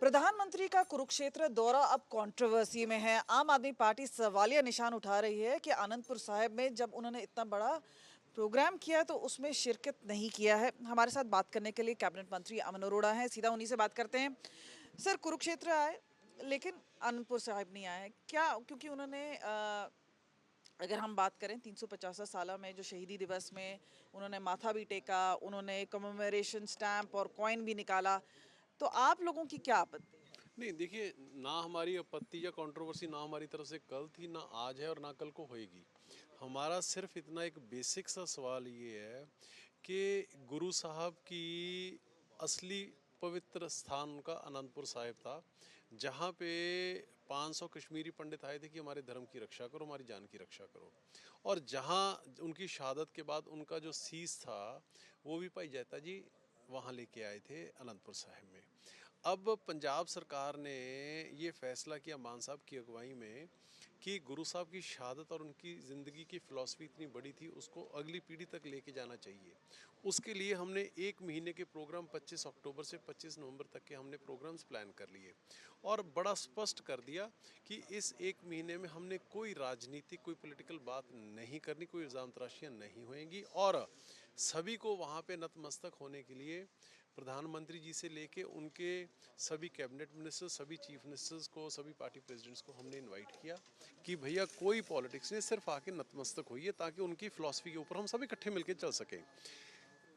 प्रधानमंत्री का कुरुक्षेत्र दौरा अब कंट्रोवर्सी में है। आम आदमी पार्टी सवालिया निशान उठा रही है कि आनंदपुर साहिब में जब उन्होंने इतना बड़ा प्रोग्राम किया तो उसमें शिरकत नहीं किया है। हमारे साथ बात करने के लिए कैबिनेट मंत्री अमन अरोड़ा हैं, सीधा उन्हीं से बात करते हैं। सर, कुरुक्षेत्र आए लेकिन आनंदपुर साहिब नहीं आए, क्या क्योंकि उन्होंने अगर हम बात करें 350 साल में जो शहीदी दिवस में उन्होंने माथा भी टेका, उन्होंने कमेमोरेशन स्टैम्प और कॉइन भी निकाला, तो आप लोगों की क्या आपत्ति? नहीं, देखिए, ना हमारी आपत्ति या कंट्रोवर्सी ना हमारी तरफ से कल थी, ना आज है और ना कल को होएगी। हमारा सिर्फ इतना एक बेसिक सा सवाल ये है कि गुरु साहब की असली पवित्र स्थान उनका अनंतपुर साहिब था, जहाँ पे 500 कश्मीरी पंडित आए थे कि हमारे धर्म की रक्षा करो, हमारी जान की रक्षा करो। और जहाँ उनकी शहादत के बाद उनका जो सीस था वो भी भाई जैता जी वहाँ लेके आए थे अनंतपुर साहिब में। अब पंजाब सरकार ने ये फैसला किया मान साहब की अगुवाई में कि गुरु साहब की शहादत और उनकी ज़िंदगी की फ़िलॉसफी इतनी बड़ी थी, उसको अगली पीढ़ी तक लेके जाना चाहिए। उसके लिए हमने 1 महीने के प्रोग्राम 25 अक्टूबर से 25 नवंबर तक के हमने प्रोग्राम्स प्लान कर लिए और बड़ा स्पष्ट कर दिया कि इस 1 महीने में हमने कोई राजनीतिक, कोई पॉलिटिकल बात नहीं करनी, कोई इल्ज़ाम तराशियाँ नहीं होएंगी और सभी को वहाँ पे नतमस्तक होने के लिए प्रधानमंत्री जी से लेके उनके सभी कैबिनेट मिनिस्टर्स, सभी चीफ मिनिस्टर्स को, सभी पार्टी प्रेसिडेंट्स को हमने इनवाइट किया कि भैया कोई पॉलिटिक्स नहीं, सिर्फ आके नतमस्तक होइए ताकि उनकी फिलॉसफी के ऊपर हम सब इकट्ठे मिलकर चल सकें।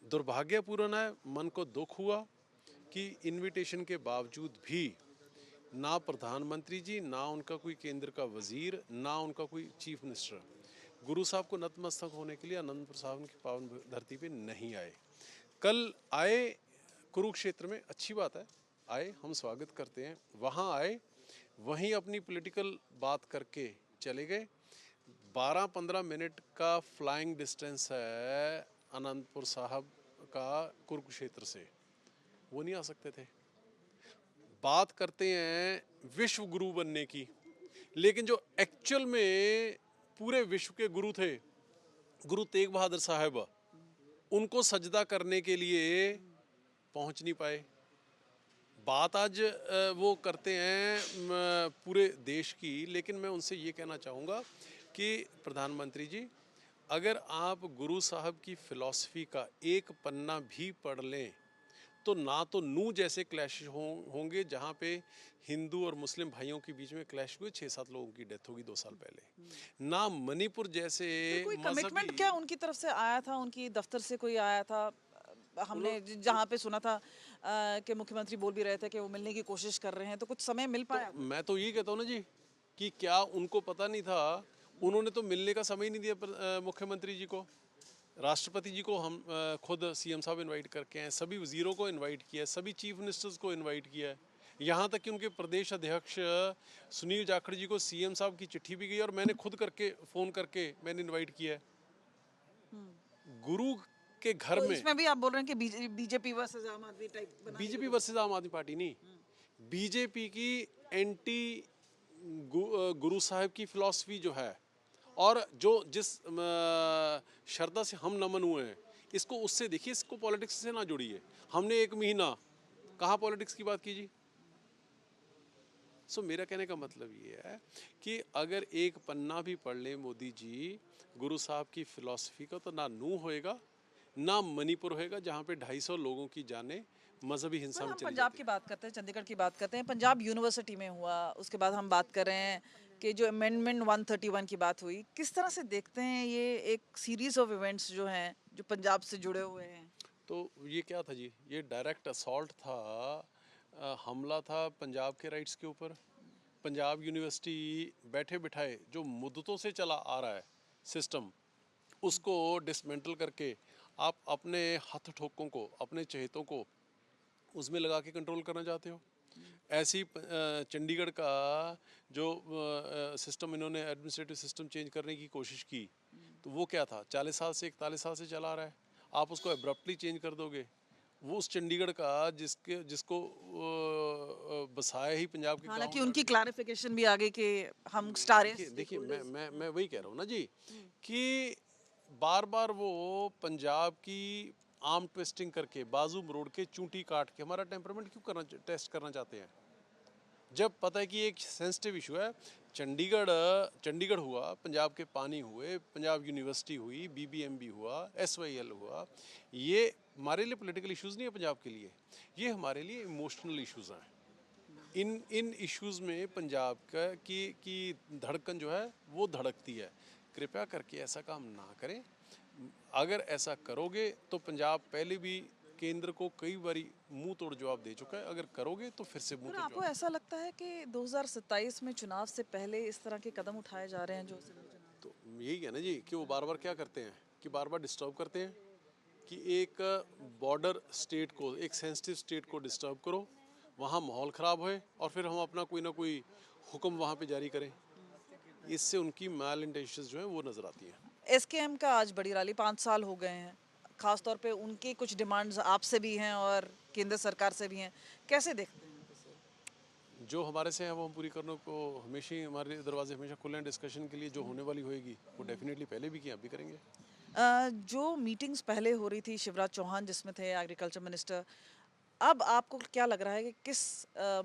दुर्भाग्यपूर्ण है, मन को दुख हुआ कि इनविटेशन के बावजूद भी ना प्रधानमंत्री जी, ना उनका कोई केंद्र का वजीर, ना उनका कोई चीफ मिनिस्टर गुरु साहब को नतमस्तक होने के लिए अनंतपुर साहब की पावन धरती पे नहीं आए। कल आए कुरुक्षेत्र में, अच्छी बात है, आए, हम स्वागत करते हैं। वहाँ आए, वहीं अपनी पॉलिटिकल बात करके चले गए। 12-15 मिनट का फ्लाइंग डिस्टेंस है अनंतपुर साहब का कुरुक्षेत्र से, वो नहीं आ सकते थे। बात करते हैं विश्व गुरु बनने की, लेकिन जो एक्चुअल में पूरे विश्व के गुरु थे, गुरु तेग बहादुर साहब, उनको सजदा करने के लिए पहुंच नहीं पाए। बात आज वो करते हैं पूरे देश की, लेकिन मैं उनसे ये कहना चाहूँगा कि प्रधानमंत्री जी, अगर आप गुरु साहब की फ़िलॉसफी का एक पन्ना भी पढ़ लें तो ना तो नू जैसे क्लैश होंगे जहाँ पे हिंदू और मुस्लिम भाइयों के बीच में क्लैश हुए, 6-7 लोगों की डेथ होगी 2 साल पहले, ना मणिपुर जैसे फिर कोई कमिटमेंट मजहबी। क्या उनकी तरफ से आया था, उनकी दफ्तर से कोई आया था? हमने उन्होंने जहाँ पे सुना था कि मुख्यमंत्री बोल भी रहे थे कि वो मिलने की कोशिश कर रहे हैं, तो कुछ समय मिल तो पाया? मैं तो ये कहता हूँ ना जी कि क्या उनको पता नहीं था? उन्होंने तो मिलने का समय ही नहीं दिया मुख्यमंत्री जी को। राष्ट्रपति जी को हम खुद सीएम साहब इनवाइट करके हैं, सभी वजीरों को इनवाइट किया है, सभी चीफ मिनिस्टर्स को इनवाइट किया है, यहाँ तक कि उनके प्रदेश अध्यक्ष सुनील जाखड़ जी को सीएम साहब की चिट्ठी भी गई और मैंने खुद करके फ़ोन करके मैंने इनवाइट किया है। गुरु के घर तो में इसमें भी आप बोल रहे हैं कि बीजेपी वर्सेस आम आदमी टाइप बना रही है बीजेपी कुछ? वर्सेस आम आदमी पार्टी नहीं, बीजेपी की एंटी गुरु साहब की फिलॉसफी जो है और जो जिस श्रद्धा से हम नमन हुए हैं, इसको उससे देखिए, इसको पॉलिटिक्स से ना जोड़िए। हमने 1 महीना कहाँ पॉलिटिक्स की बात की जी? सो मेरा कहने का मतलब ये है कि अगर एक पन्ना भी पढ़ लें मोदी जी गुरु साहब की फिलॉसफी का, तो ना नू होएगा, ना मणिपुर होएगा जहाँ पे 250 लोगों की जानें मजहबी हिंसा सर, में हम चली पंजाब जाती की है। बात करते हैं, चंडीगढ़ की बात करते हैं। पंजाब यूनिवर्सिटी में हुआ, उसके बाद हम बात कर रहे हैं कि जो अमेंडमेंट 131 की बात हुई, किस तरह से देखते हैं ये एक सीरीज ऑफ इवेंट्स जो हैं जो पंजाब से जुड़े हुए हैं? तो ये क्या था जी? ये डायरेक्ट असॉल्ट था, हमला था पंजाब के राइट्स के ऊपर। पंजाब यूनिवर्सिटी बैठे बिठाए जो मुद्दतों से चला आ रहा है सिस्टम, उसको डिसमेंटल करके आप अपने हथ ठोकों को, अपने चहेतों को उसमें लगा के कंट्रोल करना चाहते हो। ऐसी चंडीगढ़ का जो सिस्टम, इन्होंने एडमिनिस्ट्रेटिव सिस्टम चेंज करने की कोशिश की, तो वो क्या था? 40 साल से 41 साल से चला रहा है, आप उसको एब्रप्टली चेंज कर दोगे? वो उस चंडीगढ़ का जिसको बसाया ही पंजाब के हालांकि गाँव। उनकी क्लैरिफिकेशन भी आ गई कि हम स्टार देखिए देखिए, मैं स्टेकहोल्डर्स। मैं मैं वही कह रहा हूँ ना जी कि बार बार वो पंजाब की आर्म ट्विस्टिंग करके, बाजू मरोड़ के, चूंटी काट के हमारा टेम्परामेंट क्यों करना, टेस्ट करना चाहते हैं? जब पता है कि एक सेंसिटिव इशू है, चंडीगढ़ हुआ, पंजाब के पानी हुए, पंजाब यूनिवर्सिटी हुई, बीबीएमबी हुआ, एसवाईएल हुआ, ये हमारे लिए पॉलिटिकल इश्यूज़ नहीं है पंजाब के लिए, ये हमारे लिए इमोशनल इश्यूज़ हैं। इन इश्यूज़ में पंजाब की धड़कन जो है वो धड़कती है। कृपया करके ऐसा काम ना करें। अगर ऐसा करोगे तो पंजाब पहले भी केंद्र को कई बारी मुंह तोड़ जवाब दे चुका है, अगर करोगे तो फिर से मुंह पर तोड़ आपको जवाब। ऐसा लगता है कि 2027 में चुनाव से पहले इस तरह के कदम उठाए जा रहे हैं जो असेंबली चुनाव? तो यही है ना जी कि वो बार बार क्या करते हैं कि बार बार डिस्टर्ब करते हैं कि एक बॉर्डर स्टेट को, एक सेंसिटिव स्टेट को डिस्टर्ब करो, वहाँ माहौल ख़राब होए और फिर हम अपना कोई ना कोई हुक्म वहाँ पे जारी करें। इससे उनकी मैल इंटेंशंस जो है वो नज़र आती हैं। एसकेएम का आज बड़ी रैली, 5 साल हो गए हैं, खास तौर पे उनकी कुछ डिमांड्स आपसे भी हैं और केंद्र सरकार से भी हैं, कैसे देखते हैं आप इसे? जो हमारे से है वो हम पूरी करने को हमेशा ही, हमारे दरवाजे हमेशा खुले हैं डिस्कशन के लिए। जो होने वाली होएगी वो डेफिनेटली पहले भी किया, अभी करेंगे। जो मीटिंग्स पहले हो रही थी शिवराज चौहान जिसमें थे एग्रीकल्चर मिनिस्टर, अब आपको क्या लग रहा है कि किस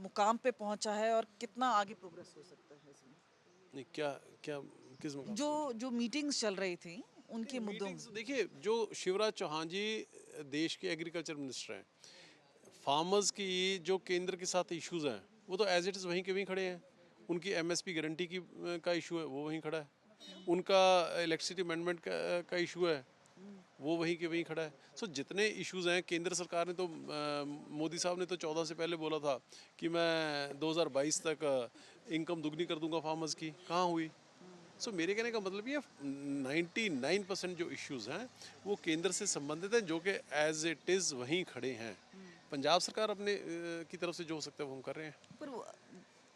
मुकाम पे पहुंचा है और कितना आगे प्रोग्रेस हो सकता है इसमें? नहीं, क्या क्या किस मुकाम जो पर? जो मीटिंग्स चल रही थी उनके मुद्दों में। मीटिंग्स देखिए, जो शिवराज चौहान जी देश के एग्रीकल्चर मिनिस्टर हैं, फार्मर्स की जो केंद्र के साथ इश्यूज हैं वो तो एज इट इज़ वहीं के वहीं खड़े हैं। उनकी एमएसपी गारंटी की का इशू है वो वहीं खड़ा है। उनका इलेक्ट्रिसिटी अमेंडमेंट का इशू है वो वहीं के वहीं खड़ा है। सो जितने इश्यूज हैं, केंद्र सरकार ने तो मोदी साहब ने तो 14 से पहले बोला था कि मैं 2022 तक इनकम दुगनी कर दूंगा फार्मर्स की, कहाँ हुई? सो मेरे कहने का मतलब ये 99% जो इश्यूज हैं वो केंद्र से संबंधित हैं, जो कि एज इट इज़ वहीं खड़े हैं। पंजाब सरकार अपने की तरफ से जो हो सकता है वो हम कर रहे हैं। पर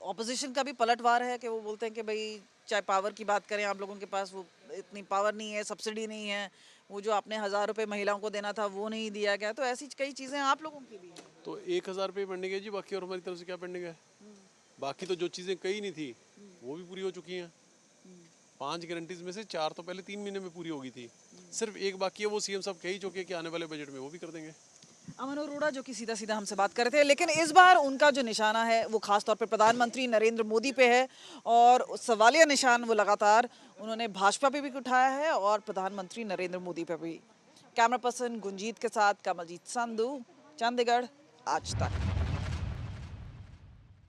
ऑपोजिशन का भी पलटवार है कि वो बोलते हैं कि भाई चाहे पावर की बात करें, आप लोगों के पास वो इतनी पावर नहीं है, सब्सिडी नहीं है, वो जो आपने 1,000 रुपए महिलाओं को देना था वो नहीं दिया गया, तो ऐसी कई चीजें आप लोगों की भी हैं। तो 1,000 रुपये पेंडिंग है जी, बाकी और हमारी तरफ से क्या पेंडिंग है? बाकी तो जो चीज़ें कही नहीं थी वो भी पूरी हो चुकी हैं। 5 गारंटीज में से 4 तो पहले 3 महीने में पूरी हो गई थी। सिर्फ एक बाकी है, वो सीएम साहब कह ही चुके हैं कि आने वाले बजट में वो भी कर देंगे। अमन अरोड़ा जो कि सीधा सीधा हमसे बात कर रहे थे, लेकिन इस बार उनका जो निशाना है वो खास तौर पे प्रधानमंत्री नरेंद्र मोदी पे है और सवालिया निशान वो लगातार उन्होंने भाजपा पे भी उठाया है और प्रधानमंत्री नरेंद्र मोदी पे भी। कैमरा पर्सन गुंजीत के साथ कमलजीत संधू, चंडीगढ़, आज तक।